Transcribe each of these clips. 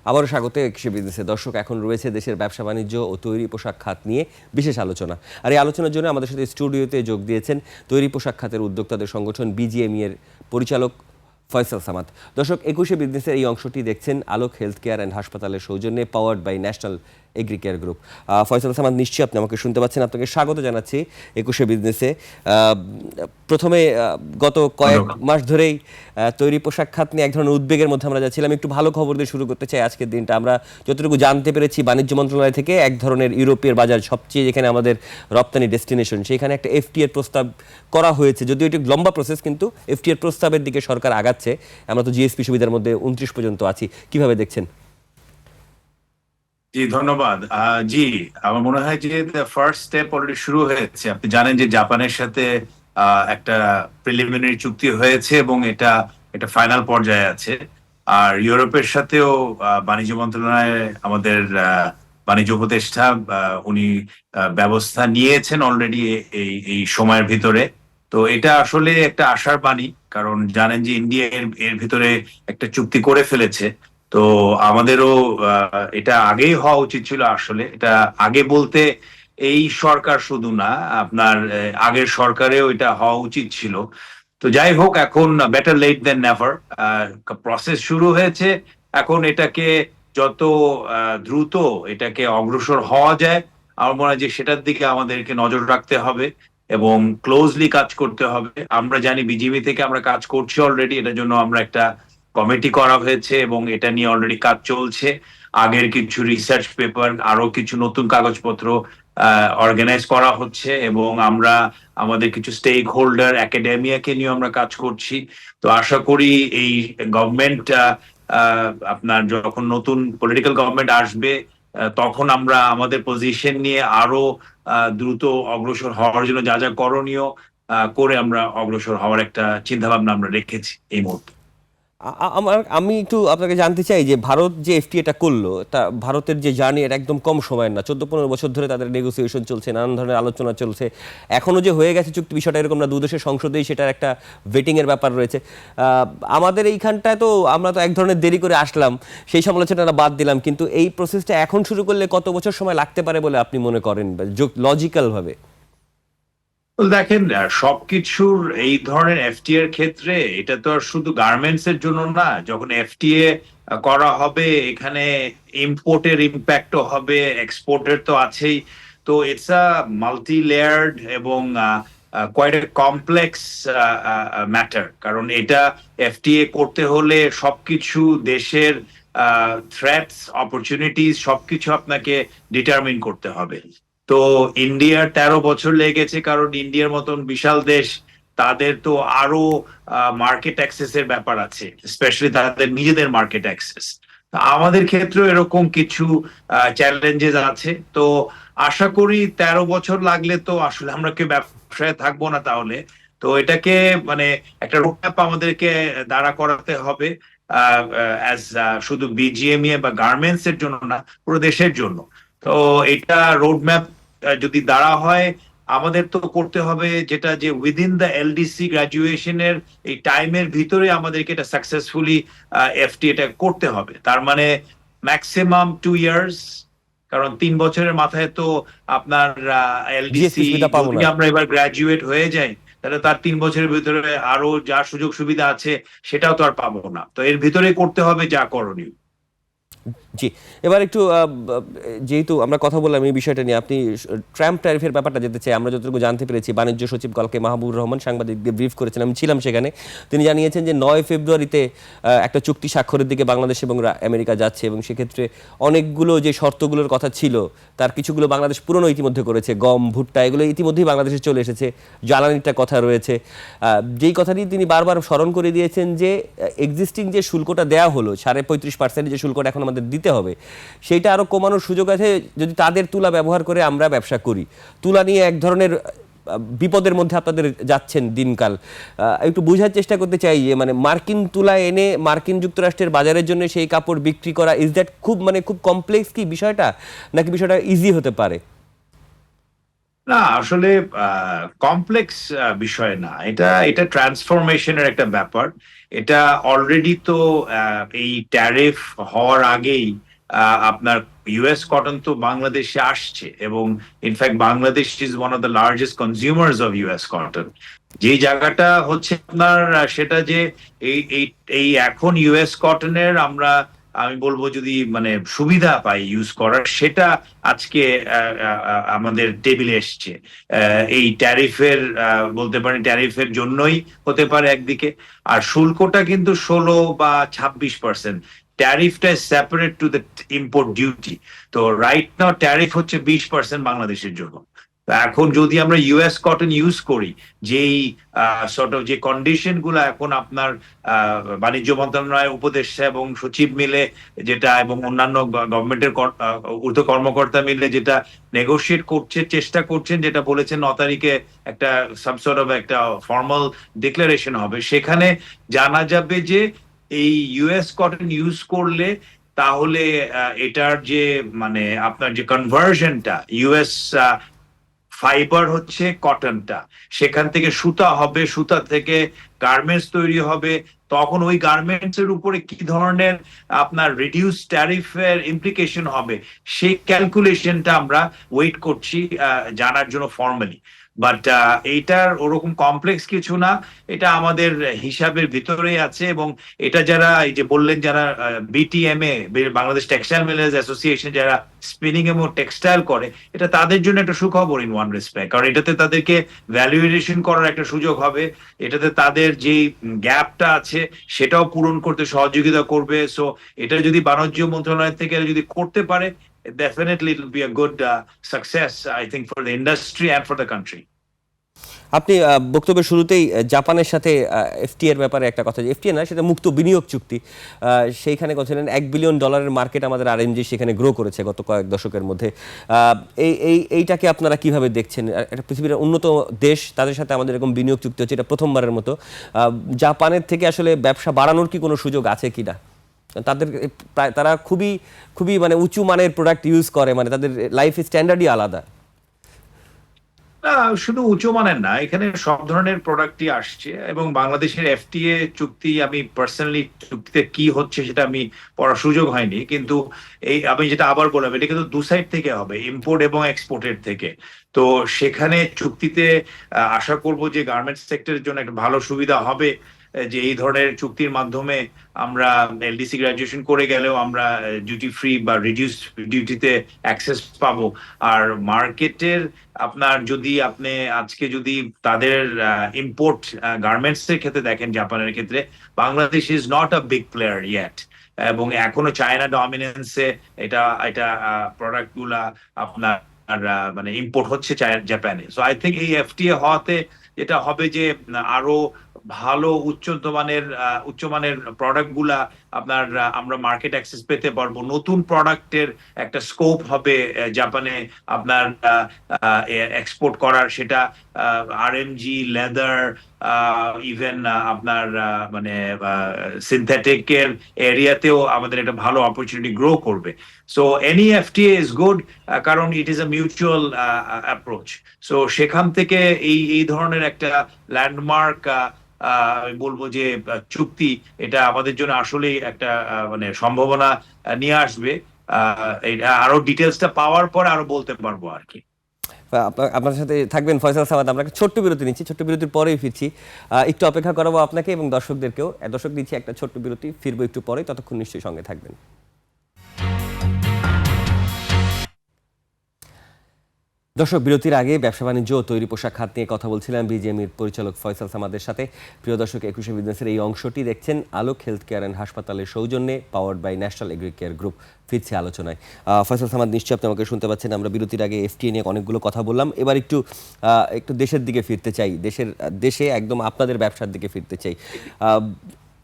আবারও স্বাগত একুশে বিজনেসে। দর্শক, এখন রয়েছে দেশের ব্যবসা বাণিজ্য ও তৈরি পোশাক খাত নিয়ে বিশেষ আলোচনা। আর এই আলোচনার জন্য আমাদের সাথে স্টুডিওতে যোগ দিয়েছেন তৈরি পোশাক খাতের উদ্যোক্তাদের সংগঠন বিজিএমই এর পরিচালক ফয়সাল সামাদ। দর্শক, একুশে বিজনেসের এই অংশটি দেখছেন আলোক হেলথ কেয়ার অ্যান্ড হাসপাতালের সৌজন্যে, powered by national agri care group. Faisal Samad, নিশ্চয়ই আপনি আমাকে শুনতে পাচ্ছেন। আপনাকে স্বাগত জানাচ্ছি একুশে বিজনেসে। প্রথমে গত কয়েক মাস ধরেই তৈরি পোশাক খাত নিয়ে এক ধরনের উদ্বেগের মধ্যে আমরা যাচ্ছিলাম। একটু ভালো খবর দিয়ে শুরু করতে চাই আজকের দিনটা। আমরা যতটুকু জানতে পেরেছি, বাণিজ্য মন্ত্রণালয় থেকে এক ধরনের ইউরোপীয় বাজার, সবচেয়ে যেখানে আমাদের রপ্তানি ডেস্টিনেশন, সেখানে একটা এফটিএ এর প্রস্তাব করা হয়েছে। যদিও এটি লম্বা প্রসেস, কিন্তু এফটিএ এর প্রস্তাবের দিকে সরকার আগাচ্ছে। আমরা তো জিএসপি সুবিধার মধ্যে 29 পর্যন্ত আছি। কিভাবে দেখছেন? জি, ধন্যবাদ। জি, আমার মনে হয় যে ফার্স্ট স্টেপ অলরেডি শুরু হয়েছে। আপনি জানেন যে জাপানের সাথে একটা প্রিলিমিনারি চুক্তি হয়েছে এবং এটা একটা ফাইনাল পর্যায়ে আছে। আর ইউরোপের সাথেও বাণিজ্য মন্ত্রণালয়ে আমাদের বাণিজ্য উপদেষ্টা উনি ব্যবস্থা নিয়েছেন অলরেডি এই এই সময়ের ভিতরে। তো এটা আসলে একটা আশার বাণী, কারণ জানেন যে ইন্ডিয়া এর ভিতরে একটা চুক্তি করে ফেলেছে। তো আমাদেরও এটা আগেই হওয়া উচিত ছিল। আসলে এটা আগে বলতে এই সরকার শুধু না, আপনার আগের সরকারেও এটা হওয়া উচিত ছিল। তো যাই হোক, এখন বেটার লেট দেন নেভার। প্রসেস শুরু হয়েছে। এখন এটাকে যত দ্রুত এটাকে অগ্রসর হওয়া যায়, আমার মনে হয় যে সেটার দিকে আমাদেরকে নজর রাখতে হবে এবং ক্লোজলি কাজ করতে হবে। আমরা জানি বিজিবি থেকে আমরা কাজ করছি অলরেডি, এটার জন্য আমরা একটা কমিটি করা হয়েছে এবং এটা নিয়ে অলরেডি কাজ চলছে। আগের কিছু রিসার্চ পেপার, আরো কিছু নতুন কাগজপত্র অর্গানাইজ করা হচ্ছে এবং আমরা আমাদের কিছু স্টেক হোল্ডার, একাডেমিয়াকে নিয়ে আমরা কাজ করছি। তো আশা করি এই গভর্নমেন্ট, আপনার যখন নতুন পলিটিক্যাল গভর্নমেন্ট আসবে, তখন আমরা আমাদের পজিশন নিয়ে আরো দ্রুত অগ্রসর হওয়ার জন্য যা যা করণীয় করে আমরা অগ্রসর হওয়ার একটা চিন্তা ভাবনা আমরা রেখেছি এই মুহূর্তে। আমি একটু আপনাকে জানতে চাই যে ভারত যে এফটিএটা করলো, তা ভারতের যে জার্নি, এটা একদম কম সময়ের না। 14-15 বছর ধরে তাদের নেগোসিয়েশন চলছে, নানান ধরনের আলোচনা চলছে। এখনো যে হয়ে গেছে চুক্তি, বিষয়টা এরকম না। দুই দেশের সংসদেই সেটার একটা ভেটিং এর ব্যাপার রয়েছে। আমাদের এইখানটায় তো আমরা তো এক ধরনের দেরি করে আসলাম, সেই সমালোচনাটা বাদ দিলাম। কিন্তু এই প্রসেসটা এখন শুরু করলে কত বছর সময় লাগতে পারে বলে আপনি মনে করেন, লজিক্যাল ভাবে? দেখেন, সবকিছুর এই ধরনের এফটিএ এর ক্ষেত্রে এটা তো আর শুধু গার্মেন্টস এর জন্য না। যখন এফটিএ করা হবে, এখানে ইম্পোর্টের ইম্প্যাক্টও হবে, এক্সপোর্টের তো আছেই। তো ইটস আ মাল্টি লেয়ার্ড এবং কোয়াইট এ কমপ্লেক্স ম্যাটার। কারণ এটা এফটিএ করতে হলে সবকিছু দেশের থ্রেটস, অপরচুনিটিস সবকিছু আপনাকে ডিটারমিন করতে হবে। তো ইন্ডিয়ার 13 বছর লেগেছে, কারণ ইন্ডিয়ার মতন বিশাল দেশ, তাদের তো আরো মার্কেট অ্যাক্সেস এর ব্যাপার আছে, স্পেশালি তাদের নিজেদের মার্কেট অ্যাক্সেস। আমাদের ক্ষেত্রেও এরকম কিছু চ্যালেঞ্জেস আছে। তো আশা করি 13 বছর লাগলে তো আসলে আমরা কেউ ব্যবসায় থাকবো না তাহলে। তো এটাকে মানে একটা রোডম্যাপ আমাদেরকে দাঁড়া করাতে হবে, শুধু বিজিএমইএ বা গার্মেন্টস এর জন্য না, পুরো দেশের জন্য। তো এটা রোডম্যাপ যদি দাঁড়া হয়, আমাদের তো করতে হবে যেটা, যে উইদিন দ্য এলডিসি গ্রাজুয়েশনের এই টাইমের ভিতরে আমাদেরকে এটা সাকসেসফুলি এফটি এটা করতে হবে। তার মানে ম্যাক্সিমাম 2 ইয়ার্স, কারণ 3 বছরের মাথায় তো আপনার জিএসপি এলডিসি, সুবিধা পাবো যদি না। আমরা এবার গ্রাজুয়েট হয়ে যাই, তাহলে তার 3 বছরের ভিতরে আরো যা সুযোগ সুবিধা আছে সেটাও তো আর পাবো না। তো এর ভিতরে করতে হবে যা করণীয়। জি, এবার একটু যেহেতু আমরা কথা বললাম এই বিষয়টা নিয়ে, আপনি ট্রাম্প ট্যারিফের ব্যাপারটা যেতে চাই। আমরা যতটুকু জানতে পেরেছি, বাণিজ্য সচিব কালকে মাহবুবুর রহমান সাংবাদিকদের ব্রিফ করেছেন, আমি ছিলাম সেখানে। তিনি জানিয়েছেন যে 9 ফেব্রুয়ারিতে একটা চুক্তি স্বাক্ষরের দিকে বাংলাদেশ এবং আমেরিকা যাচ্ছে, এবং সেক্ষেত্রে অনেকগুলো যে শর্তগুলোর কথা ছিল, তার কিছুগুলো বাংলাদেশ পূরণও ইতিমধ্যে করেছে। গম, ভুট্টা এগুলো ইতিমধ্যেই বাংলাদেশে চলে এসেছে। জ্বালানিটা কথা রয়েছে। যেই কথাটি তিনি বারবার স্মরণ করে দিয়েছেন যে এক্সিস্টিং যে শুল্কটা দেওয়া হলো, 35.5% যে শুল্কটা এখন আমাদের দিতে হবে, সেইটা আরো কমানোর সুযোগ আছে যদি তাদের তুলা ব্যবহার করে আমরা ব্যবসা করি। তুলা নিয়ে এক ধরনের বিপদের মধ্যে আপনাদের যাচ্ছেন দিনকাল। একটু বোঝার চেষ্টা করতে চাই যে মানে মার্কিন তুলা এনে মার্কিন যুক্তরাষ্ট্রের বাজারের জন্য সেই কাপড় বিক্রি করা, ইজ দ্যাট খুব কমপ্লেক্স কি বিষয়টা, নাকি বিষয়টা ইজি হতে পারে? না আসলে কমপ্লেক্স বিষয় না, এটা এটা ট্রান্সফরমেশনের একটা ব্যাপার। এটা অলরেডি তো এই ট্যারিফ হওয়ার আগেই আপনার ইউএস কটন তো বাংলাদেশে আসছে, এবং in fact Bangladesh is one of the largest consumers of US cotton. যে জায়গাটা হচ্ছে আপনার সেটা যে এই এই এই এখন ইউএস কটনের আমরা, আমি বলবো যদি মানে সুবিধা পাই ইউজ করার, সেটা আজকে আমাদের টেবিলে এসছে। এই ট্যারিফের বলতে পারেন ট্যারিফের জন্যই হতে পারে একদিকে। আর শুল্কটা কিন্তু 16 বা 26%। ট্যারিফটা separate to the import duty. তো রাইট নাও ট্যারিফ হচ্ছে 20% বাংলাদেশের জন্য। তো এখন যদি আমরা ইউএস কটন ইউজ করি, যেই সর্ট অফ যে কন্ডিশন গুলো এখন আপনার বাণিজ্য মন্ত্রণালয়ের উপদেষ্টা এবং সচিব মিলে যেটা, এবং অন্যান্য গভর্নমেন্টের ঊর্ধ্ব কর্মকর্তা মিলে যেটা নেগোশিয়েট করছে, চেষ্টা করছেন, যেটা বলেছেন 9 তারিখে একটা সাবসর্ট অফ একটা ফর্মাল ডিক্লারেশন হবে, সেখানে জানা যাবে যে এই ইউএস কটন ইউজ করলে তাহলে এটার যে মানে আপনার যে কনভার্সনটা, ইউএস ফাইবার হচ্ছে কটনটা, সেখান থেকে সুতা হবে, সুতা থেকে গার্মেন্টস তৈরি হবে, তখন ওই গার্মেন্টস এর উপরে কি ধরনের আপনার রিডিউস ট্যারিফের ইমপ্লিকেশন হবে, সেই ক্যালকুলেশনটা আমরা ওয়েট করছি জানার জন্য ফর্মালি। বাট এইটার ওরকম কমপ্লেক্স কিছু না, এটা আমাদের হিসাবের ভিতরেই আছে। এবং এটা যারা এই যে বললেন, যারা BTMA, Bangladesh textile Millers association, যারা স্পিনিং এবং টেক্সটাইল করে, এটা তাদের জন্য একটা সুখবর ইন ওয়ান রেসপেক্ট, কারণ এটাতে তাদেরকে ভ্যালুয়েশন করার একটা সুযোগ হবে। এটাতে তাদের যে গ্যাপটা আছে সেটাও পূরণ করতে সহযোগিতা করবে। সো এটা যদি বাণিজ্য মন্ত্রণালয় থেকে যদি করতে পারে, definitely it will be a good success, I think, for the industry and for the country. আপনি বক্তব্যের শুরুতেই জাপানের সাথে এফটিএ এর ব্যাপারে একটা কথা, এফটিএ না, সেটা মুক্ত বিনিয়োগ চুক্তি, সেইখানে কথা ছিলেন $1 বিলিয়ন মার্কেট আমাদের আরএমজি সেখানে গ্রো করেছে গত কয়েক দশকের মধ্যে। এইটাকে আপনারা কিভাবে দেখছেন? একটা পৃথিবীর উন্নত দেশ, তাদের সাথে আমাদের এরকম বিনিয়োগ চুক্তি হচ্ছে, এটা প্রথমবারের মতো। জাপানের থেকে আসলে ব্যবসা বাড়ানোর কি কোনো সুযোগ আছে কিনা? তাদের প্রায় তারা খুবই খুবই মানে উঁচু মানের প্রোডাক্ট ইউজ করে, মানে তাদের লাইফ স্ট্যান্ডার্ডই আলাদা। না শুধু উঁচু মানের না, এখানে সব ধরনের প্রোডাক্টই আসছে। এবং বাংলাদেশের এফটিএ চুক্তি, আমি পার্সোনালি চুক্তিতে কি হচ্ছে সেটা আমি পড়ার সুযোগ হয়নি, কিন্তু এই আমি যেটা আবার বললাম, এটা কিন্তু দু সাইড থেকে হবে, ইম্পোর্ট এবং এক্সপোর্টের থেকে। তো সেখানে চুক্তিতে আশা করব যে গার্মেন্টস সেক্টরের জন্য একটা ভালো সুবিধা হবে, যে এই ধরনের চুক্তির মাধ্যমে আমরা এলডিসি গ্রাজুয়েশন করে গেলেও আমরা ডিউটি ফ্রি বা রিডিউস ডিউটিতে অ্যাক্সেস পাবো। আর মার্কেটের আপনার যদি আপনি আজকে যদি তাদের ইম্পোর্ট গার্মেন্টস এর ক্ষেত্রে দেখেন, জাপানের ক্ষেত্রে Bangladesh is not a big player yet, এবং এখনো চায়না ডমিনেন্সে এটা এটা প্রোডাক্ট গুলা আপনার মানে ইম্পোর্ট হচ্ছে জাপানে। সো আই থিঙ্ক এই এফটিএ হওয়াতে যেটা হবে যে আরো ভালো উচ্চমানের প্রোডাক্ট গুলা আপনার আমরা মার্কেট অ্যাক্সেস পেতে পারবো। নতুন প্রোডাক্টের একটা স্কোপ হবে জাপানে আপনার এক্সপোর্ট করার, সেটা আরএমজি, লেদার, ইভেন আপনার মানে সিনথেটিকের এরিয়াতেও আমাদের একটা ভালো অপরচুনিটি গ্রো করবে। So any FTA is good, কারণ it is a mutual approach. So সেখান থেকে এই ধরনের একটা ল্যান্ডমার্ক আমি বলবো যে চুক্তি, এটা আমাদের জন্য আসলেই একটা মানে সম্ভাবনা নিয়ে আসবে। আরো ডিটেলসটা পাওয়ার পর আরো বলতে পারবো আর কি। আপনার সাথে থাকবেন ফয়সাল সামাদ। আমরা একটা ছোট্ট বিরতি নিচ্ছি, ছোট্ট বিরতির পরেই ফিরছি। একটু অপেক্ষা করাবো আপনাকে এবং দর্শকদেরকেও। দর্শক দিচ্ছি একটা ছোট্ট বিরতি, ফিরবো একটু পরে, ততক্ষণ নিশ্চয়ই সঙ্গে থাকবেন। দর্শক, বিরতির আগে ব্যবসা বাণিজ্য ও তৈরি পোশাক খাত নিয়ে কথা বলছিলাম বিজিএমইর পরিচালক ফয়সাল সামাদের সাথে। প্রিয় দর্শক, 21 বিজনেসের এই অংশটি দেখছেন আলোক হেলথ কেয়ার অ্যান্ড হাসপাতালের সৌজন্যে, powered by national agri care group. ফিরছে আলোচনায়। ফয়সাল সামাদ, নিশ্চয়ই আপনি আমাকে শুনতে পাচ্ছেন। আমরা বিরতির আগে এফটিএ নিয়ে অনেকগুলো কথা বললাম, এবার একটু দেশের দিকে ফিরতে চাই, দেশে একদম আপনাদের ব্যবসার দিকে ফিরতে চাই।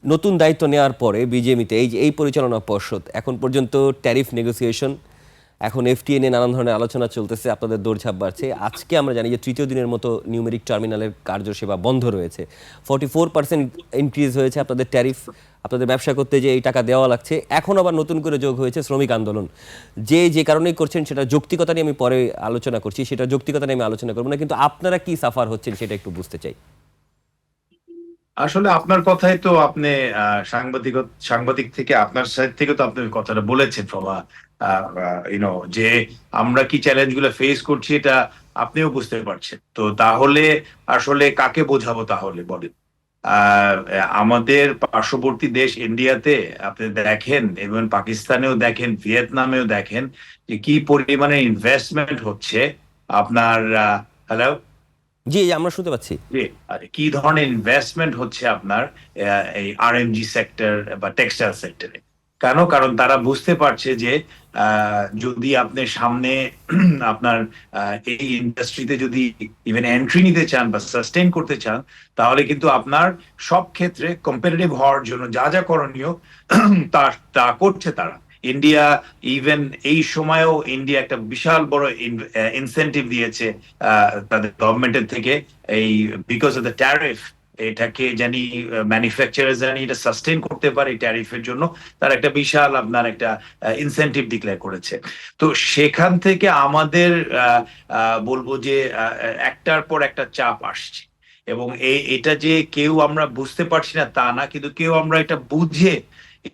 নতুন দায়িত্ব নেওয়ার পরে বিজিএমইতে এই পরিচালনা পর্ষদ এখন পর্যন্ত ট্যারিফ নেগোসিয়েশন এখন এফটিএ নিয়ে নানান ধরনের আলোচনা চলতেছে, আপনাদের দৌড়ঝাঁপ বাড়ছে। আজকে আমরা জানি যে তৃতীয় দিনের মতো নিউমেরিক টার্মিনালের কার্যসেবা বন্ধ রয়েছে। 44% ইনক্রিজ হয়েছে আপনাদের ট্যারিফ, আপনাদের ব্যবসা করতে যে এই টাকা দেওয়া লাগছে। এখন আবার নতুন করে যোগ হয়েছে শ্রমিক আন্দোলন। যে কারণেই করছেন সেটা যৌক্তিকতা নিয়ে আমি পরে আলোচনা করছি, সেটা যৌক্তিকতা নিয়ে আমি আলোচনা করবো না, কিন্তু আপনারা কি সাফার হচ্ছেন সেটা একটু বুঝতে চাই। আসলে আপনার কথাই তো আপনি সাংবাদিক থেকে আপনার সাইড থেকে তো আপনি ওই কথাটা বলেছেন ফ্রম যে আমরা কি চ্যালেঞ্জ গুলো ফেস করছি এটা আপনিও বুঝতে পারছেন। তো তাহলে আসলে কাকে বোঝাবো তাহলে বলেন? আহ আমাদের পার্শ্ববর্তী দেশ ইন্ডিয়াতে আপনি দেখেন এবং পাকিস্তানেও দেখেন, ভিয়েতনামেও দেখেন যে কি পরিমাণে ইনভেস্টমেন্ট হচ্ছে আপনার। হ্যালো? জি, আমরা শুনতে পাচ্ছি। যে কি ধরনের ইনভেস্টমেন্ট হচ্ছে আপনার এই আরএমজি সেক্টর বা টেক্সটাইল সেক্টরে। কারণ তারা বুঝতে পারছে যে যদি আপনি সামনে আপনার এই ইন্ডাস্ট্রিতে যদি ইভেন এন্ট্রি নিতে চান বা সাস্টেইন করতে চান, তাহলে কিন্তু আপনার সব ক্ষেত্রে কম্পিটিটিভ হওয়ার জন্য যা যা করণীয় তা তা করছে তারা। ইন্ডিয়া ইভেন এই সময়েও ইন্ডিয়া একটা বিশাল বড় ইনসেন্টিভ দিয়েছে তাদের গভর্নমেন্টের থেকে, এই বিকজ অফ দ্য ট্যারিফ। এটাকে জানি ম্যানুফ্যাকচারার জানি এটা সাস্টেইন করতে পারে এই ট্যারিফের জন্য, তার একটা বিশাল আপনার একটা ইনসেন্টিভ ডিক্লেয়ার করেছে। তো সেখান থেকে আমাদের বলবো যে একটার পর একটা চাপ আসছে, এবং এটা যে কেউ আমরা বুঝতে পারছি না তা না, কিন্তু কেউ আমরা এটা বুঝে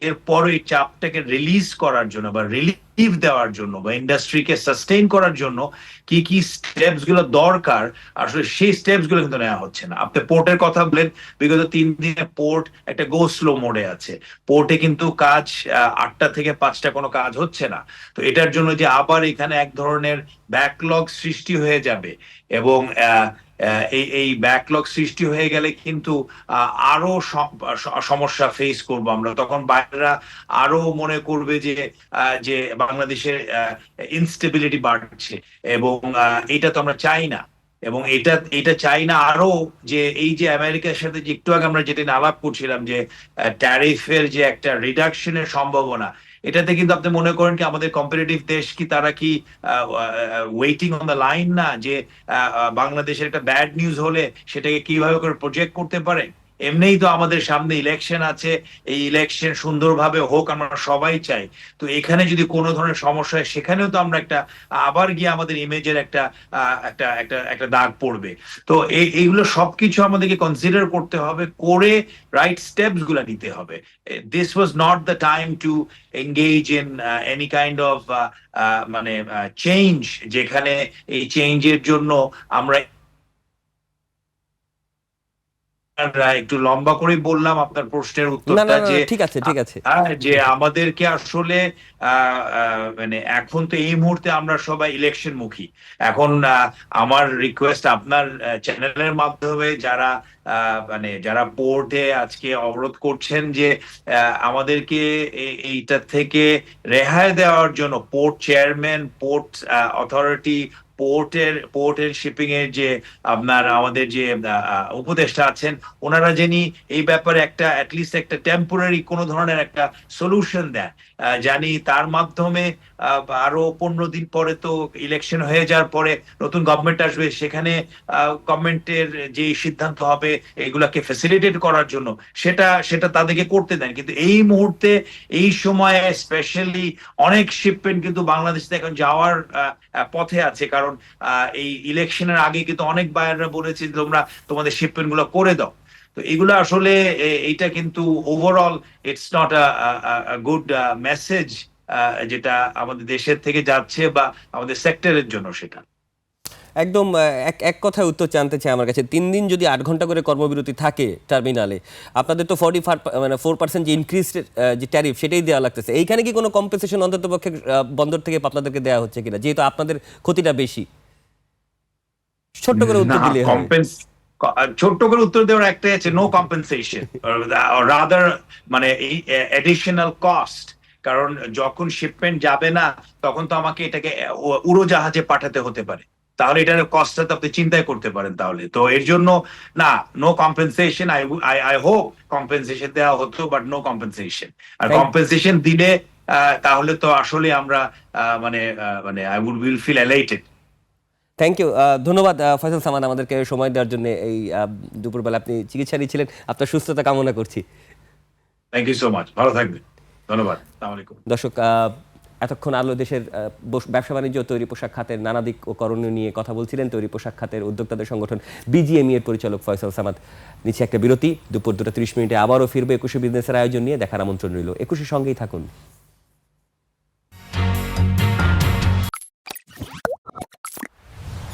এরপর এই চাপটাকে রিলিজ করার জন্য বা রিলিফ দেওয়ার জন্য বা ইন্ডাস্ট্রিকে সাস্টেইন করার জন্য কি কি স্টেপস গুলো দরকার, আসলে সেই স্টেপস গুলো কিন্তু নেওয়া হচ্ছে না। আপনি পোর্টের কথা বলেন, বিগত 3 দিনে পোর্ট একটা গো স্লো মোডে আছে। পোর্টে কিন্তু কাজ 8টা থেকে 5টা কোনো কাজ হচ্ছে না। তো এটার জন্য যে আবার এখানে এক ধরনের ব্যাকলগ সৃষ্টি হয়ে যাবে, এবং এই ব্যাকলগ সৃষ্টি হয়ে গেলে কিন্তু আরো সমস্যা ফেস করব আমরা। তখন বাইরেরা আরো মনে করবে যে যে বাংলাদেশের ইনস্টেবিলিটি বাড়ছে, এবং এটা তো আমরা চাই না। এবং এটা চাই না আরো, যে এই যে আমেরিকার সাথে যে একটু আগে আমরা যেটা আলাপ করছিলাম যে ট্যারিফের যে একটা রিডাকশনের সম্ভাবনা, এটাতে কিন্তু আপনি মনে করেন কি আমাদের কম্পিটিটিভ দেশ কি তারা কি ওয়েটিং অন দ্য লাইন না, যে বাংলাদেশের একটা ব্যাড নিউজ হলে সেটাকে কিভাবে করে প্রজেক্ট করতে পারে? এমনিই তো আমাদের সামনে ইলেকশন আছে, এই ইলেকশন সুন্দরভাবে হোক আমরা সবাই চাই। তো এখানে যদি কোনো ধরনের সমস্যা হয় সেখানেও তো আমরা একটা আবার গিয়ে আমাদের ইমেজের একটা একটা একটা একটা দাগ পড়বে। তো এইগুলো সবকিছু আমাদেরকে কনসিডার করতে হবে, করে রাইট স্টেপস গুলা নিতে হবে। This was not the time to engage in any kind of মানে চেঞ্জ, যেখানে এই চেঞ্জের জন্য আমরা একটু লম্বা করে বললাম আপনার প্রশ্নের না, না, উত্তরটা, না, যে ঠিক আছে, ঠিক আছে। যে আমাদেরকে আসলে মানে এখন তো এই মুহূর্তে আমরা সবাই ইলেকশন মুখী। এখন আমার রিকোয়েস্ট আপনার চ্যানেলের মাধ্যমে যারা মানে যারা পোর্টে আজকে অবরোধ করছেন, যে আমাদেরকে এইটা থেকে রেহাই দেওয়ার জন্য পোর্ট চেয়ারম্যান, পোর্ট অথরিটি, পোর্টের শিপিং এর যে আপনার আমাদের যে উপদেষ্টা আছেন, ওনারা যিনি এই ব্যাপারে একটা অ্যাটলিস্ট একটা টেম্পোরারি কোনো ধরনের একটা সলিউশন দেন, জানি তার মাধ্যমে আরো 15 দিন পরে তো ইলেকশন হয়ে যাওয়ার পরে নতুন গভর্নমেন্ট আসবে, সেখানে গভর্নমেন্টের যে সিদ্ধান্ত হবে এগুলাকে ফ্যাসিলিটেট করার জন্য সেটা সেটা তাদেরকে করতে দেন। কিন্তু এই মুহূর্তে এই সময়ে স্পেশালি অনেক শিপমেন্ট কিন্তু বাংলাদেশ থেকে এখন যাওয়ার পথে আছে, কারণ এই ইলেকশনের আগে কিন্তু অনেক বায়াররা বলেছে তোমরা তোমাদের শিপমেন্ট গুলো করে দাও। তো এগুলো আসলে এইটা কিন্তু overall it's not a good message যেটা আমাদের দেশের থেকে যাচ্ছে বা আমাদের সেক্টরের জন্য সেটা। একদম এক এক কথায় উত্তর জানতে চাই আমার কাছে। 3 দিন যদি 8 ঘন্টা করে কর্মবিরতি থাকে টার্মিনালে, আপনাদের তো 4% যে ইনক্রিজ যে ট্যারিফ সেটাই দেওয়া লাগতেছে। এইখানে কি কোনো কম্পেনসেশন অন্ততপক্ষে বন্দর থেকে আপনাদেরকে দেওয়া হচ্ছে কিনা, যেহেতু আপনাদের ক্ষতিটা বেশি? ছোট্ট করে উত্তর দিলে হবে। ছোট্ট করে উত্তর দেওয়ার একটাই আছে, নো কম্পেনসেশন, রাদার মানে এই এডিশনাল কস্ট। কারণ যখন শিপমেন্ট যাবে না তখন তো আমাকে এটাকে উড়োজাহাজে পাঠাতে হতে পারে, তাহলে এটার কস্টটা তো আপনি চিন্তাই করতে পারেন। তাহলে তো এর জন্য না, no compensation. I hope compensation দেওয়া হতো, বাট নো কম্পেনসেশন। আর Thank- কম্পেনসেশন দিলে তাহলে তো আসলে আমরা মানে I will feel elated. Thank you, ধন্যবাদ ফয়সাল সামান আমাদেরকে সময় দেওয়ার জন্য। এই দুপুরবেলা আপনি চিকিৎসা নিচ্ছিলেন, আপনার সুস্থতা কামনা করছি। থ্যাংক ইউ সো মাচ, ভালো থাকবেন, ধন্যবাদ, আসসালামু আলাইকুম। দর্শক, এতক্ষণ আলো দেশের ব্যবসা বাণিজ্য তৈরি পোশাক খাতের নানা দিক ও করণীয় নিয়ে কথা বলছিলেন তৈরি পোশাক খাতের উদ্যোক্তাদের সংগঠন বিজিএমই এর পরিচালক ফয়সাল সামাদ। নিচে একটা বিরতি, দুপুর 2:30 আবারও ফিরবে 21শে বিজনেসের আয়োজন নিয়ে। দেখার আমন্ত্রণ রইল, 21শে সঙ্গেই থাকুন।